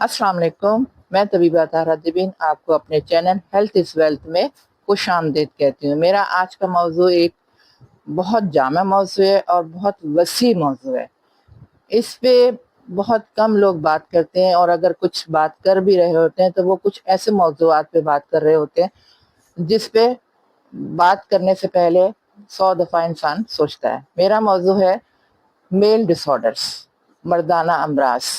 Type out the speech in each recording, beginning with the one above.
अस्सलाम वालेकुम। मैं तबीबा तारा दिबिन आपको अपने चैनल हेल्थ इज़ वेल्थ में खुश आमदीद कहती हूँ। मेरा आज का मौजू एक बहुत जामा मौजू है और बहुत वसी मौजू है। इस पे बहुत कम लोग बात करते हैं, और अगर कुछ बात कर भी रहे होते हैं तो वो कुछ ऐसे मौजूआत पे बात कर रहे होते हैं जिस पे बात करने से पहले 100 दफ़ा इंसान सोचता है। मेरा मौजू है mail disorders, Mardana अमराज।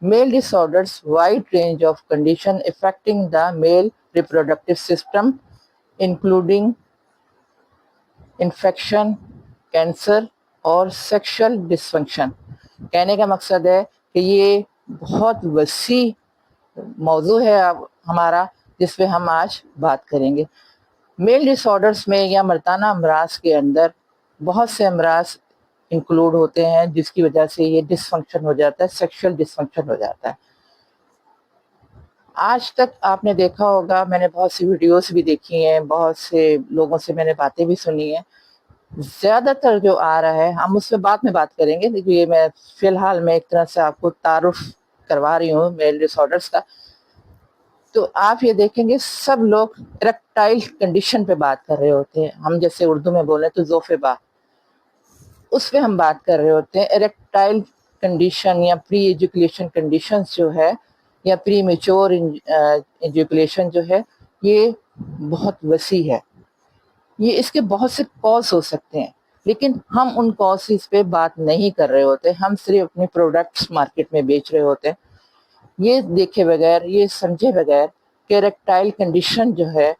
Male disorders, wide range of condition affecting the male reproductive system, including infection, cancer और सेक्सुअल डिसफंक्शन। कहने का मकसद है कि ये बहुत वसी मौजू है अब हमारा, जिस पे हम आज बात करेंगे। मेल डिसऑर्डर्स में या मर्दाना अमराज के अंदर बहुत से अमराज इंक्लूड होते हैं जिसकी वजह से ये डिसफंक्शन हो जाता है, सेक्सुअल डिसफंक्शन हो जाता है। आज तक आपने देखा होगा, मैंने बहुत सी वीडियोस भी देखी हैं, बहुत से लोगों से मैंने बातें भी सुनी हैं। ज़्यादातर जो आ रहा है, हम उसमें बाद में बात करेंगे, लेकिन ये मैं फ़िलहाल मैं एक तरह से आपको तारुफ करवा रही हूँ मेल डिसऑर्डर्स का। तो आप ये देखेंगे सब लोग इरेक्टाइल कंडीशन पे बात कर रहे होते हैं। हम जैसे उर्दू में बोलें तो ज़ोफ़ेबा, उस पे हम बात कर रहे होते हैं। इरेक्टाइल कंडीशन या प्री एजुकेशन कंडीशंस जो है, या प्री मेच्योर एजुकेशन जो है, ये बहुत वसी है। ये इसके बहुत से कॉज हो सकते हैं, लेकिन हम उन कॉजेस पे बात नहीं कर रहे होते। हम सिर्फ अपने प्रोडक्ट्स मार्केट में बेच रहे होते हैं, ये देखे बगैर, ये समझे बगैर कि इरेक्टाइल कंडीशन जो है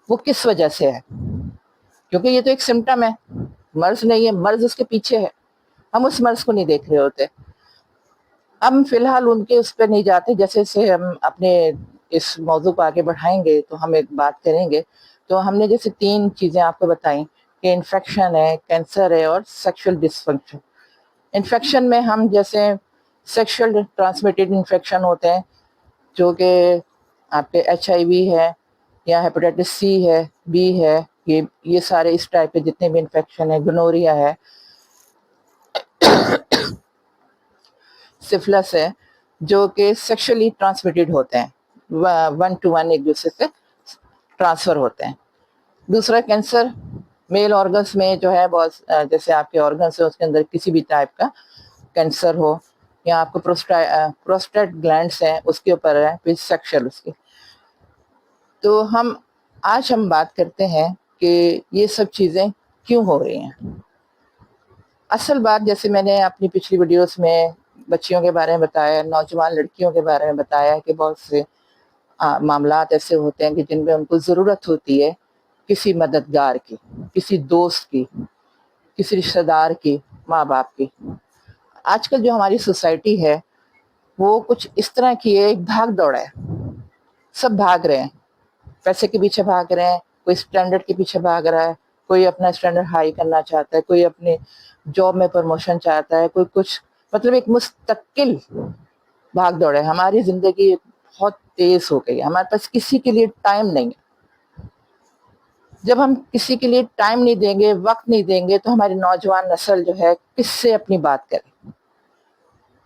वो किस वजह से है, क्योंकि ये तो एक सिम्टम है, मर्ज नहीं है। मर्ज उसके पीछे है, हम उस मर्ज को नहीं देख रहे होते। हम फिलहाल उनके उस पर नहीं जाते। जैसे से हम अपने इस मौजू को आगे बढ़ाएंगे तो हम एक बात करेंगे। तो हमने जैसे 3 चीज़ें आपको बताई कि इन्फेक्शन है, कैंसर है और सेक्सुअल डिसफंक्शन। इन्फेक्शन में हम जैसे सेक्सुअल ट्रांसमिटेड इन्फेक्शन होते हैं, जो कि आपके HIV है या हेपेटाइटिस C है, B है, ये सारे इस टाइप के जितने भी इन्फेक्शन है, गोनोरिया है, सिफिलिस है, जो कि सेक्सुअली ट्रांसमिटेड होते हैं, 1 to 1 एक दूसरे से ट्रांसफ़र होते हैं। दूसरा कैंसर, मेल ऑर्गन्स में जो है बहुत जैसे आपके ऑर्गन्स है उसके अंदर किसी भी टाइप का कैंसर हो, या आपको प्रोस्टेट ग्लैंड्स हैं उसके ऊपर है, फिर सेक्सुअल उसकी। तो आज हम बात करते हैं कि ये सब चीज़ें क्यों हो रही हैं। असल बात, जैसे मैंने अपनी पिछली वीडियोस में बच्चियों के बारे में बताया, नौजवान लड़कियों के बारे में बताया कि बहुत से मामलात ऐसे होते हैं कि जिनमें उनको ज़रूरत होती है किसी मददगार की, किसी दोस्त की, किसी रिश्तेदार की, माँ बाप की। आजकल जो हमारी सोसाइटी है वो कुछ इस तरह की है, एक भाग दौड़ है। सब भाग रहे हैं, पैसे के पीछे भाग रहे हैं, कोई स्टैंडर्ड के पीछे भाग रहा है, कोई अपना स्टैंडर्ड हाई करना चाहता है, कोई अपने जॉब में प्रमोशन चाहता है, कोई कुछ, मतलब एक मुस्तकिल भाग दौड़ है। हमारी ज़िंदगी बहुत तेज़ हो गई है, हमारे पास किसी के लिए टाइम नहीं है। जब हम किसी के लिए टाइम नहीं देंगे, वक्त नहीं देंगे, तो हमारी नौजवान नस्ल जो है किससे अपनी बात करे।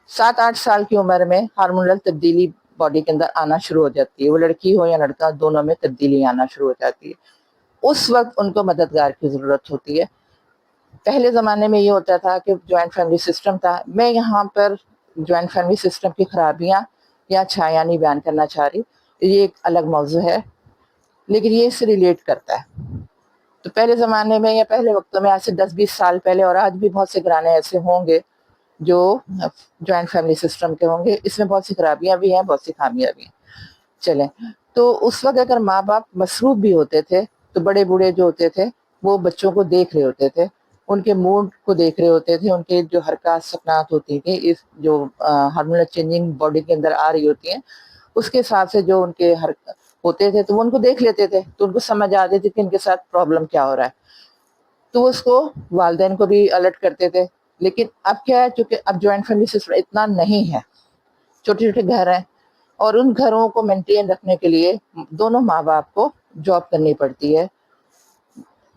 7-8 साल की उम्र में हार्मोनल तब्दीली बॉडी के अंदर आना शुरू हो जाती है, वो लड़की हो या लड़का, दोनों में तब्दीली आना शुरू हो जाती है। उस वक्त उनको मददगार की ज़रूरत होती है। पहले ज़माने में ये होता था कि जॉइंट फैमिली सिस्टम था। मैं यहाँ पर जॉइंट फैमिली सिस्टम की खराबियाँ या अच्छाइयाँ नहीं बयान करना चाह रही, ये एक अलग मौजू है, लेकिन ये इससे रिलेट करता है। तो पहले ज़माने में या पहले वक्तों में, आज से 10-20 साल पहले, और आज भी बहुत से घराने ऐसे होंगे जो जॉइंट फैमिली सिस्टम के होंगे, इसमें बहुत सी खराबियाँ भी हैं, बहुत सी खामियाँ भी हैं। चलें, तो उस वक्त अगर माँ बाप मसरूफ़ भी होते थे तो बड़े बूढ़े जो होते थे वो बच्चों को देख रहे होते थे, उनके मूड को देख रहे होते थे, उनके जो हरकत सकनात होती थी, इस जो हार्मोनल चेंजिंग बॉडी के अंदर आ रही होती हैं, उसके हिसाब से जो उनके होते थे, तो वो उनको देख लेते थे, तो उनको समझ आ जाती थी कि इनके साथ प्रॉब्लम क्या हो रहा है, तो उसको वालिदैन को भी अलर्ट करते थे। लेकिन अब क्या है, चूंकि अब ज्वाइंट फैमिली सिस्टम इतना नहीं है, छोटे छोटे घर हैं, और उन घरों को मेंटेन रखने के लिए दोनों माँ बाप को जॉब करनी पड़ती है,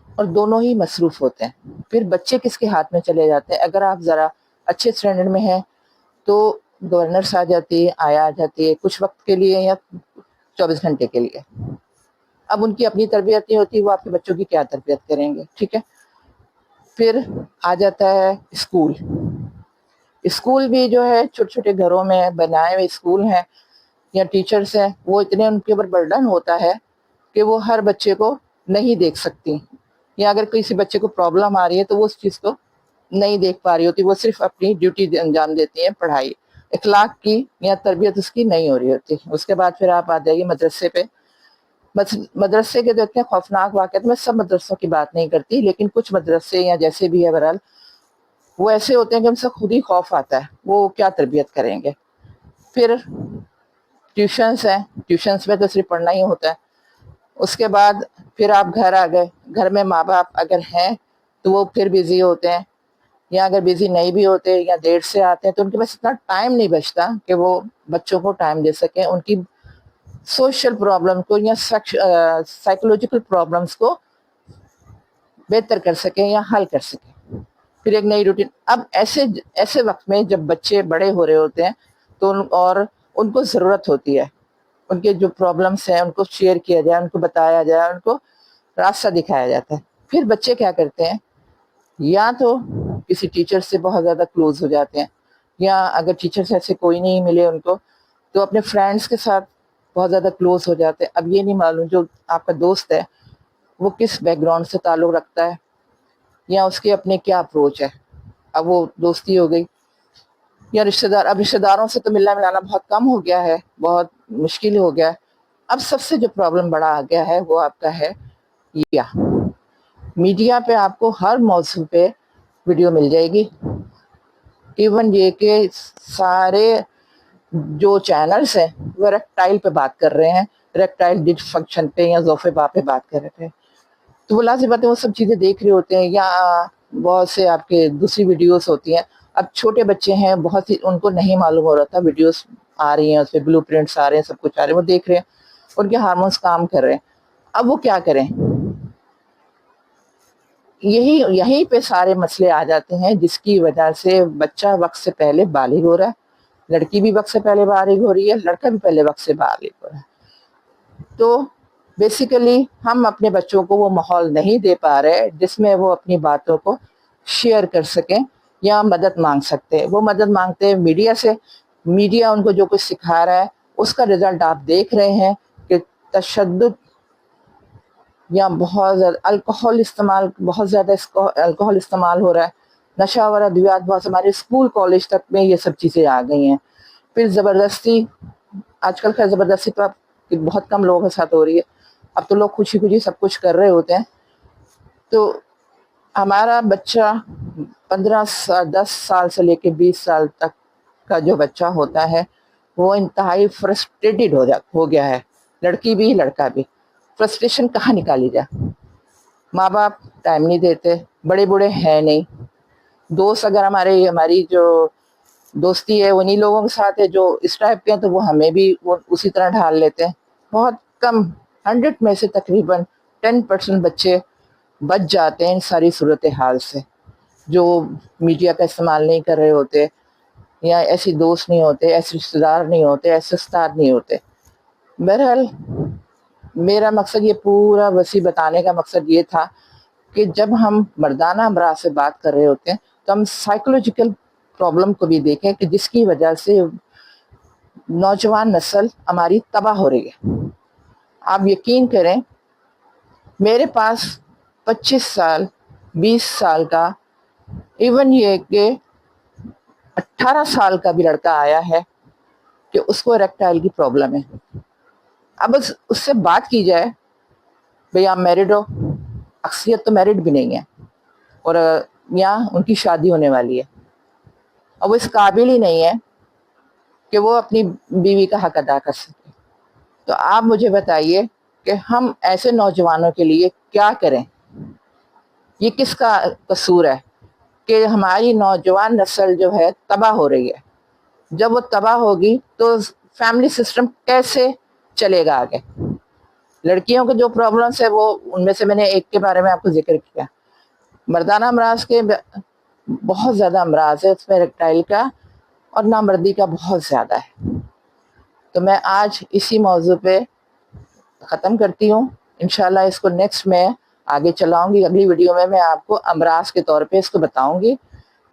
और दोनों ही मसरूफ होते हैं। फिर बच्चे किसके हाथ में चले जाते हैं। अगर आप ज़रा अच्छे स्टैंडर्ड में हैं तो गवर्नर्स आ जाती है, आया आ जाती है कुछ वक्त के लिए या 24 घंटे के लिए। अब उनकी अपनी तरबियत नहीं होती, वो आपके बच्चों की क्या तरबियत करेंगे, ठीक है। फिर आ जाता है स्कूल। स्कूल भी जो है छोटे छोटे घरों में बनाए हुए स्कूल हैं या टीचर्स हैं, वो इतने उनके ऊपर बर्डन होता है कि वो हर बच्चे को नहीं देख सकती, या अगर किसी बच्चे को प्रॉब्लम आ रही है तो वो उस चीज़ को नहीं देख पा रही होती, वो सिर्फ अपनी ड्यूटी अंजाम देती हैं, पढ़ाई इखलाक की या तरबियत उसकी नहीं हो रही होती। उसके बाद फिर आप आ जाइए मदरसे पे। मदरसे के जो इतने खौफनाक वाक़यात, मैं सब मदरसों की बात नहीं करती, लेकिन कुछ मदरसे या जैसे भी है बहरहाल वो ऐसे होते हैं कि हमसे खुद ही खौफ आता है, वो क्या तरबियत करेंगे। फिर ट्यूशन्स हैं, ट्यूशन्स में तो सिर्फ पढ़ना ही होता है। उसके बाद फिर आप घर आ गए, घर में माँ बाप अगर हैं तो वो फिर बिज़ी होते हैं, या अगर बिज़ी नहीं भी होते या देर से आते हैं तो उनके पास इतना टाइम नहीं बचता कि वो बच्चों को टाइम दे सकें, उनकी सोशल प्रॉब्लम को या साइकोलॉजिकल प्रॉब्लम्स को बेहतर कर सकें या हल कर सकें। फिर एक नई रूटीन। अब ऐसे ऐसे वक्त में जब बच्चे बड़े हो रहे होते हैं तो और उनको ज़रूरत होती है, उनके जो प्रॉब्लम्स हैं उनको शेयर किया जाए, उनको बताया जाए, उनको रास्ता दिखाया जाता है। फिर बच्चे क्या करते हैं, या तो किसी टीचर से बहुत ज़्यादा क्लोज हो जाते हैं, या अगर टीचर से ऐसे कोई नहीं मिले उनको तो अपने फ्रेंड्स के साथ बहुत ज़्यादा क्लोज हो जाते हैं। अब ये नहीं मालूम जो आपका दोस्त है वो किस बैकग्राउंड से ताल्लुक़ रखता है या उसके अपने क्या अप्रोच है। अब वो दोस्ती हो गई या रिश्तेदार। अब रिश्तेदारों से तो मिलना मिलाना बहुत कम हो गया है, बहुत मुश्किल हो गया है। अब सबसे जो प्रॉब्लम बड़ा आ गया है वो आपका है मीडिया। मीडिया पे आपको हर मौजू पे वीडियो मिल जाएगी। इवन ये कि सारे जो चैनल्स हैं वो रेक्टाइल पे बात कर रहे हैं, रेक्टाइल डिसफंक्शन पे या ज़ोफ़ेबा पे बात कर रहे हैं, तो वो लाज़िम बात है वो सब चीज़ें देख रहे होते हैं। या बहुत से आपके दूसरी वीडियोस होती हैं। अब छोटे बच्चे हैं, बहुत सी उनको नहीं मालूम हो रहा था वीडियोस आ रही हैं, उसपे ब्लू प्रिंट्स आ रहे हैं, सब कुछ आ रहे हैं, वो देख रहे हैं, उनके हार्मोन्स काम कर रहे हैं। अब वो क्या करें, यहीं पे सारे मसले आ जाते हैं, जिसकी वजह से बच्चा वक्त से पहले बालिग हो रहा है, लड़की भी वक्त से पहले बालिग हो रही है, लड़का भी पहले वक्त से बालिग हो रहा है। तो बेसिकली हम अपने बच्चों को वो माहौल नहीं दे पा रहे जिसमें वो अपनी बातों को शेयर कर सकें या मदद मांग सकते हैं। वो मदद मांगते हैं मीडिया से, मीडिया उनको जो कुछ सिखा रहा है उसका रिजल्ट आप देख रहे हैं कि तशद्दुद या बहुत ज़्यादा अल्कोहल इस्तेमाल, बहुत ज़्यादा अल्कोहल इस्तेमाल हो रहा है, नशा व अद्वियात बहुत, हमारे स्कूल कॉलेज तक में ये सब चीज़ें आ गई हैं। फिर ज़बरदस्ती, आजकल खैर ज़बरदस्ती तो आप बहुत कम लोगों के साथ हो रही है, अब तो लोग खुशी खुशी सब कुछ कर रहे होते हैं। तो हमारा बच्चा 10 साल से लेके 20 साल तक का जो बच्चा होता है वो इंतहाई फ्रस्ट्रेटेड हो गया है, लड़की भी लड़का भी। फ्रस्ट्रेशन कहाँ निकाली जाए, माँ बाप टाइम नहीं देते, बड़े बूढ़े हैं नहीं, दोस्त अगर हमारी जो दोस्ती है उन्हीं लोगों के साथ है जो इस टाइप के हैं तो वो हमें भी वो उसी तरह ढाल लेते हैं। बहुत कम, 100 में से तकरीबन 10% बच्चे बच जाते हैं इन सारी सूरत हाल से, जो मीडिया का इस्तेमाल नहीं कर रहे होते, या ऐसे दोस्त नहीं होते, ऐसे रिश्तेदार नहीं होते, ऐसे उस्ताद नहीं होते। बहरहाल मेरा मकसद ये पूरा वसी बताने का मकसद ये था कि जब हम मर्दाना अमराज से बात कर रहे होते हैं तो हम साइकोलॉजिकल प्रॉब्लम को भी देखें कि जिसकी वजह से नौजवान नस्ल हमारी तबाह हो रही है। आप यकीन करें, मेरे पास 25 साल 20 साल का, इवन ये कि 18 साल का भी लड़का आया है कि उसको इरेक्टाइल की प्रॉब्लम है। अब उससे बात की जाए, भाई आप मैरिड हो, अक्सरियत तो मैरिड भी नहीं है और यहाँ उनकी शादी होने वाली है, अब वो इस काबिल ही नहीं है कि वो अपनी बीवी का हक अदा कर सके। तो आप मुझे बताइए कि हम ऐसे नौजवानों के लिए क्या करें, ये किसका कसूर है कि हमारी नौजवान नस्ल जो है तबाह हो रही है। जब वो तबाह होगी तो फैमिली सिस्टम कैसे चलेगा आगे। लड़कियों के जो प्रॉब्लम्स है वो, उनमें से मैंने एक के बारे में आपको जिक्र किया, मर्दाना अमराज के बहुत ज़्यादा अमराज है, उसमें इरेक्टाइल का اور نامردی کا بہت زیادہ ہے. تو میں آج اسی موضوع پہ ختم کرتی ہوں. انشاءاللہ اس کو نیکسٹ میں آگے چلاؤں گی. اگلی ویڈیو میں آپ کو امراض کے طور پہ اس کو بتاؤں گی.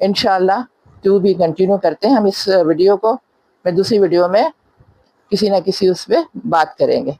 انشاءاللہ تو بھی کنٹینیو کرتے ہیں ہم اس ویڈیو کو. میں دوسری ویڈیو میں کسی نہ کسی اس پہ بات کریں گے.